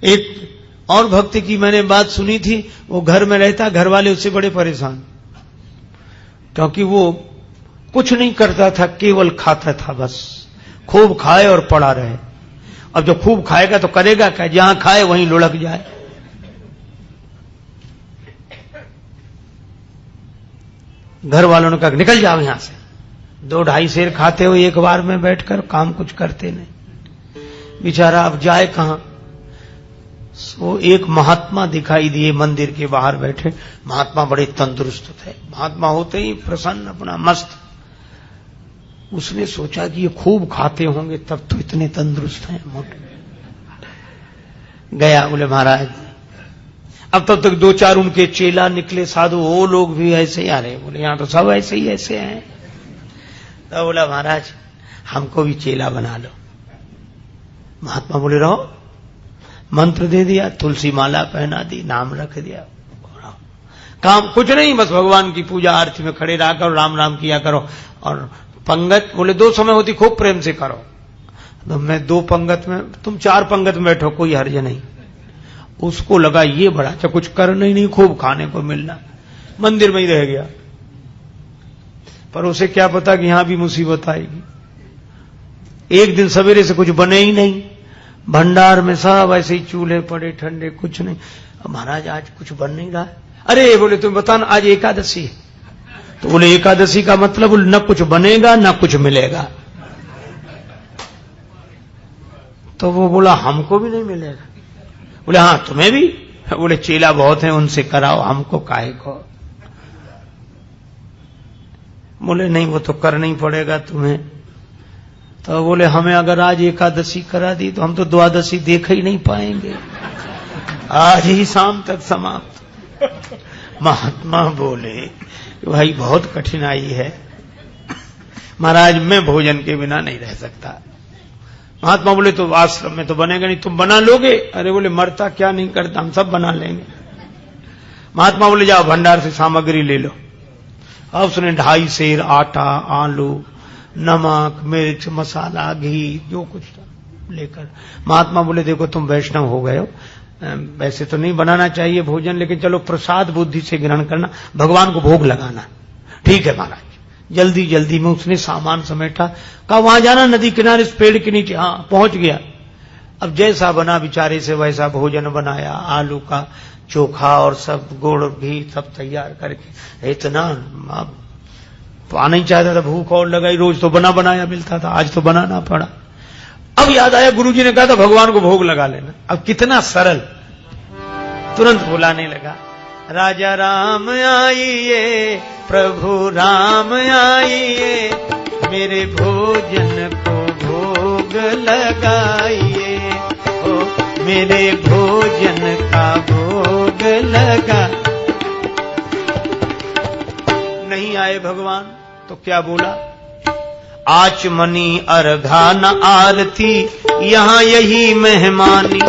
एक और भक्त की मैंने बात सुनी थी, वो घर में रहता, घर वाले उससे बड़े परेशान, क्योंकि वो कुछ नहीं करता था, केवल खाता था, बस खूब खाए और पड़ा रहे। अब जो खूब खाएगा तो करेगा क्या, जहां खाए वहीं लुढ़क जाए। घर वालों ने कहा निकल जाओ यहां से, 2-2.5 सेर खाते हो एक बार में बैठकर, काम कुछ करते नहीं। बेचारा अब जाए कहां। सो एक महात्मा दिखाई दिए मंदिर के बाहर बैठे। महात्मा बड़े तंदुरुस्त थे, महात्मा होते ही प्रसन्न, अपना मस्त। उसने सोचा कि ये खूब खाते होंगे तब तो इतने तंदुरुस्त हैं, मोटे। गया, बोले महाराज, अब तब तक 2-4 उनके चेला निकले साधु, वो लोग भी ऐसे ही आ रहे। बोले यहां तो सब ऐसे ही ऐसे हैं। तो बोला महाराज हमको भी चेला बना लो। महात्मा बोले रहो। मंत्र दे दिया, तुलसी माला पहना दी, नाम रख दिया, काम कुछ नहीं, बस भगवान की पूजा आरती में खड़े रहा करो, राम राम किया करो। और पंगत बोले 2 समय होती, खूब प्रेम से करो। तो मैं 2 पंगत में, तुम 4 पंगत में बैठो, कोई हर्ज नहीं। उसको लगा ये बड़ा अच्छा, कुछ करना ही नहीं, खूब खाने को मिलना, मंदिर में ही रह गया। पर उसे क्या पता कि यहां भी मुसीबत आएगी। एक दिन सवेरे से कुछ बने ही नहीं, भंडार में सब ऐसे ही चूल्हे पड़े ठंडे, कुछ नहीं। महाराज आज कुछ बन नहीं रहा है। अरे बोले तुम बताना, आज एकादशी है। तो बोले एकादशी का मतलब न कुछ बनेगा न कुछ मिलेगा। तो वो बोला हमको भी नहीं मिलेगा। बोले हाँ तुम्हें भी। बोले चेला बहुत हैं, उनसे कराओ, हमको काहे को। बोले नहीं वो तो करना ही पड़ेगा तुम्हें। तो बोले हमें अगर आज एकादशी करा दी तो हम तो द्वादशी देख ही नहीं पाएंगे, आज ही शाम तक समाप्त। महात्मा बोले भाई बहुत कठिनाई है महाराज, मैं भोजन के बिना नहीं रह सकता। महात्मा बोले तो आश्रम में तो बनेगा नहीं, तुम बना लोगे। अरे बोले मरता क्या नहीं करता, हम सब बना लेंगे। महात्मा बोले जाओ भंडार से सामग्री ले लो। अब उसने 2.5 सेर आटा, आलू, नमक, मिर्च, मसाला, घी, जो कुछ था लेकर। महात्मा बोले देखो तुम वैष्णव हो गए हो, वैसे तो नहीं बनाना चाहिए भोजन, लेकिन चलो प्रसाद बुद्धि से ग्रहण करना, भगवान को भोग लगाना। ठीक है महाराज। जल्दी जल्दी में उसने सामान समेटा, कहा वहां जाना नदी किनारे इस पेड़ के नीचे। हाँ पहुंच गया। अब जैसा बना बेचारे से वैसा भोजन बनाया, आलू का चोखा और सब गुड़ घी सब तैयार करके। इतना पाना ही चाहता था, भूख और लगाई, रोज तो बना बनाया मिलता था, आज तो बनाना पड़ा। अब याद आया गुरुजी ने कहा था भगवान को भोग लगा लेना। अब कितना सरल, तुरंत बुलाने लगा, राजा राम आइए, प्रभु राम आइए, मेरे भोजन को भोग लगाइए, ओ मेरे भोजन का भोग लगा। नहीं आए भगवान तो क्या बोला, आचमनी अर्घा न आरती, यहां यही मेहमानी,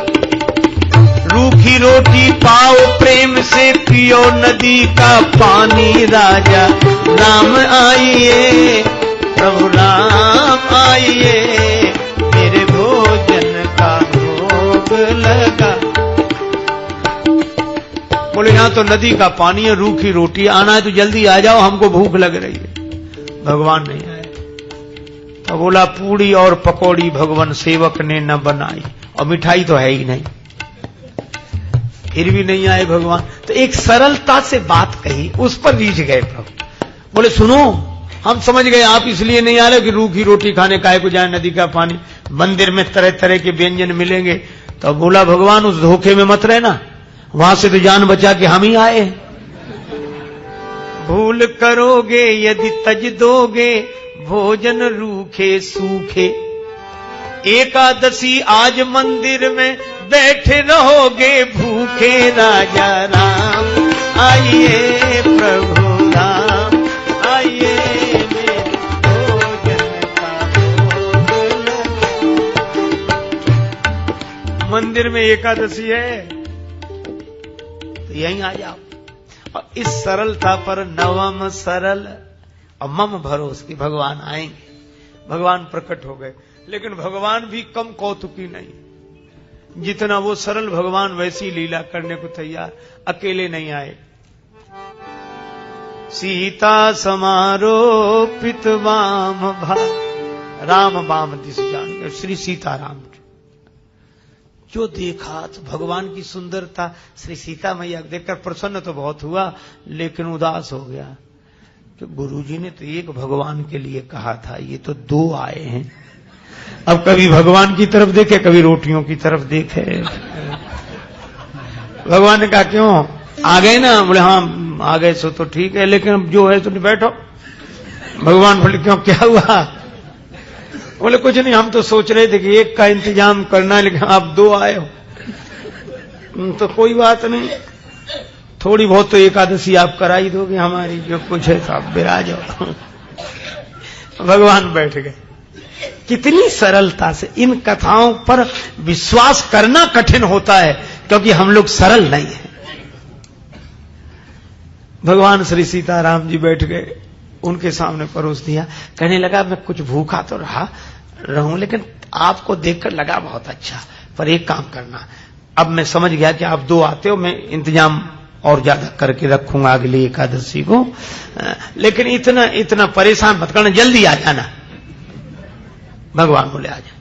रूखी रोटी पाओ प्रेम से, पियो नदी का पानी, राजा राम आइए, प्रभु राम आइए, मेरे भोजन का भोग लगा। बोले यहां तो नदी का पानी है, रूखी रोटी, आना है तो जल्दी आ जाओ, हमको भूख लग रही है। भगवान नहीं आए तो बोला पूड़ी और पकौड़ी भगवान सेवक ने न बनाई, और मिठाई तो है ही नहीं। फिर भी नहीं आए भगवान, तो एक सरलता से बात कही, उस पर रीझ गए प्रभु। बोले सुनो, हम समझ गए आप इसलिए नहीं आ रहे कि रूखी रोटी खाने काहे को जाए, नदी का पानी, मंदिर में तरह तरह के व्यंजन मिलेंगे। तो बोला भगवान उस धोखे में मत रहना, वहां से तो जान बचा के हम ही आए। भूल करोगे यदि तज दोगे, भोजन रूखे सूखे, एकादशी आज मंदिर में बैठे रहोगे भूखे, राजा राम आइए, प्रभु राम आइए, मेरे भोजन का भोग लगा। मंदिर में एकादशी है तो यहीं आ जाओ। और इस सरलता पर नवम सरल और मम भरोस की भगवान आएंगे। भगवान प्रकट हो गए, लेकिन भगवान भी कम कौतुकी नहीं। जितना वो सरल भगवान वैसी लीला करने को तैयार, अकेले नहीं आए। सीता समारोपित वाम भा, राम वाम दिस जान, श्री सीताराम जो देखा तो भगवान की सुंदरता, श्री सीता मैया देखकर प्रसन्न तो बहुत हुआ, लेकिन उदास हो गया कि गुरुजी ने तो एक भगवान के लिए कहा था, ये तो दो आए हैं। अब कभी भगवान की तरफ देखे, कभी रोटियों की तरफ देखे। भगवान ने कहा क्यों आ गए ना? बोले हाँ आ गए सो तो ठीक है, लेकिन अब जो है तो बैठो। भगवान बोले क्यों, क्या हुआ? बोले कुछ नहीं, हम तो सोच रहे थे कि एक का इंतजाम करना है, लेकिन आप दो आए हो तो कोई बात नहीं, थोड़ी बहुत तो एकादशी आप करा ही दोगे हमारी, जो कुछ है आप विराज हो। भगवान बैठ गए। कितनी सरलता से इन कथाओं पर विश्वास करना कठिन होता है, क्योंकि हम लोग सरल नहीं हैं। भगवान श्री सीताराम जी बैठ गए, उनके सामने परोस दिया। कहने लगा मैं कुछ भूखा तो रहूं, लेकिन आपको देखकर लगा बहुत अच्छा, पर एक काम करना, अब मैं समझ गया कि आप दो आते हो, मैं इंतजाम और ज्यादा करके रखूंगा अगली एकादशी को, लेकिन इतना परेशान मत करना, जल्दी आ जाना। भगवान बोले आ जा।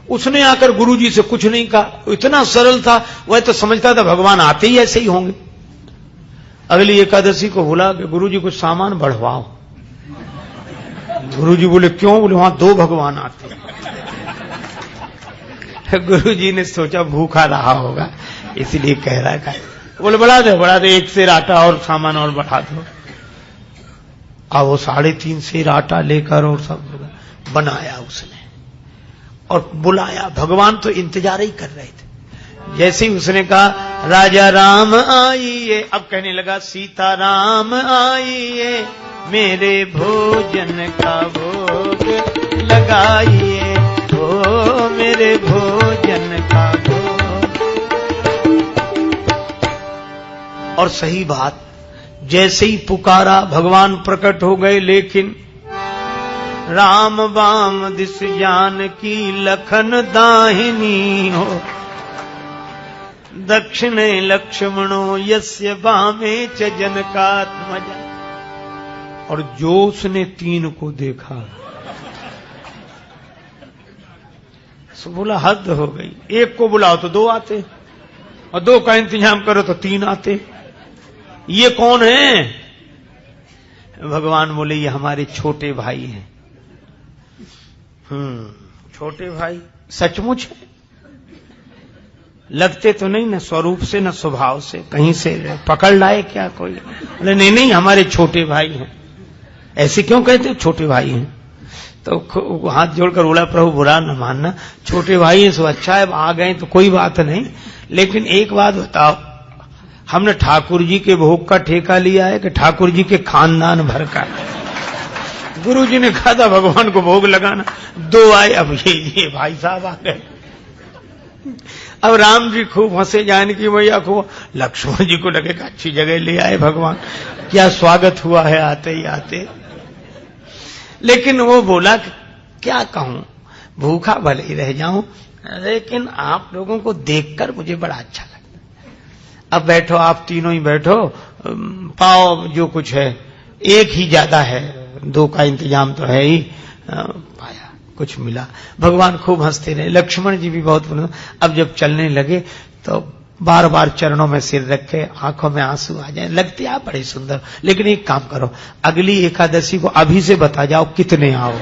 उसने आकर गुरुजी से कुछ नहीं कहा, इतना सरल था, वह तो समझता था भगवान आते ही ऐसे ही होंगे। अगली एकादशी को बोला कि गुरुजी कुछ सामान बढ़वाओ। गुरुजी बोले क्यों? बोले वहां दो भगवान आते हैं। गुरुजी ने सोचा भूखा रहा होगा, इसलिए कह रहा है। बोले बढ़ा दे, एक सेर आटा और सामान और बढ़ा दो। अब वो 3.5 सेर आटा लेकर और सब बनाया उसने और बुलाया। भगवान तो इंतजार ही कर रहे थे। जैसे ही उसने कहा राजा राम आइए, अब कहने लगा सीता राम आइए, मेरे भोजन का भोग लगाइए, ओ मेरे भोजन का भोग। और सही बात, जैसे ही पुकारा भगवान प्रकट हो गए, लेकिन राम वाम दिस जान की लखन दाहिनी हो, दक्षिणे लक्ष्मणो यस्य वामे च जनकात्मजा। और जो उसने 3 को देखा सो बोला हद हो गई, एक को बुलाओ तो 2 आते, और 2 का इंतजाम करो तो 3 आते, ये कौन है? भगवान बोले ये हमारे छोटे भाई हैं। छोटे भाई सचमुच है? लगते तो नहीं, न स्वरूप से न स्वभाव से, कहीं से पकड़ लाए क्या कोई? बोले नहीं हमारे छोटे भाई हैं। ऐसे क्यों कहते? छोटे भाई हैं। तो हाथ जोड़कर बोला प्रभु बुरा न मानना, छोटे भाई हैं सो अच्छा है, आ गए तो कोई बात नहीं, लेकिन एक बात बताओ, हमने ठाकुर जी के भोग का ठेका लिया है कि ठाकुर जी के खानदान भर का? गुरु जी ने कहा था भगवान को भोग लगाना, 2 आए, अब ये भाई साहब आ गए। अब राम जी खूब हंसे, जानकी मैया को, लक्ष्मण जी को लगे अच्छी जगह ले आए भगवान, क्या स्वागत हुआ है आते ही आते। लेकिन वो बोला क्या कहूं, भूखा भले ही रह जाऊं, लेकिन आप लोगों को देखकर मुझे बड़ा अच्छा लगता। अब बैठो, आप तीनों ही बैठो, पाओ जो कुछ है, एक ही ज्यादा है, 2 का इंतजाम तो है ही। पाया कुछ मिला। भगवान खूब हंसते रहे, लक्ष्मण जी भी बहुत। अब जब चलने लगे तो बार बार चरणों में सिर रखे, आंखों में आंसू आ जाए, लगते आप बड़े सुंदर। लेकिन एक काम करो, अगली एकादशी को अभी से बता जाओ कितने आओ,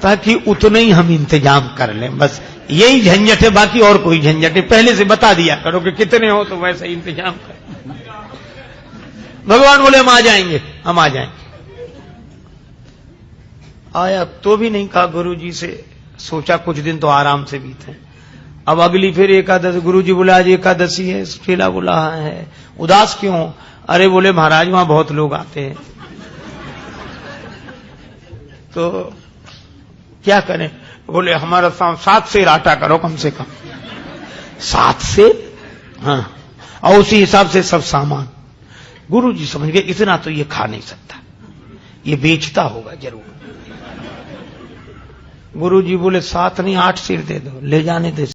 ताकि उतने ही हम इंतजाम कर लें। बस यही झंझट है, बाकी और कोई झंझट है। पहले से बता दिया करो कि कितने हो, तो वैसे ही इंतजाम कर। भगवान बोले हम आ जाएंगे, हम आ जाएंगे। आया तो भी नहीं कहा गुरु जी से, सोचा कुछ दिन तो आराम से बीते। अब अगली फिर एकादशी, गुरु जी बोला आज एकादशी है, चेला बोला है, उदास क्यों? अरे बोले महाराज वहां बहुत लोग आते हैं, तो क्या करें? बोले हमारा 7 सेर आटा करो कम से कम। 7 सेर? हाँ, और उसी हिसाब से सब सामान। गुरु जी समझ गए इतना तो ये खा नहीं सकता, ये बेचता होगा जरूर। गुरु जी बोले 7 नहीं 8 सेर दे दो, ले जाने दे।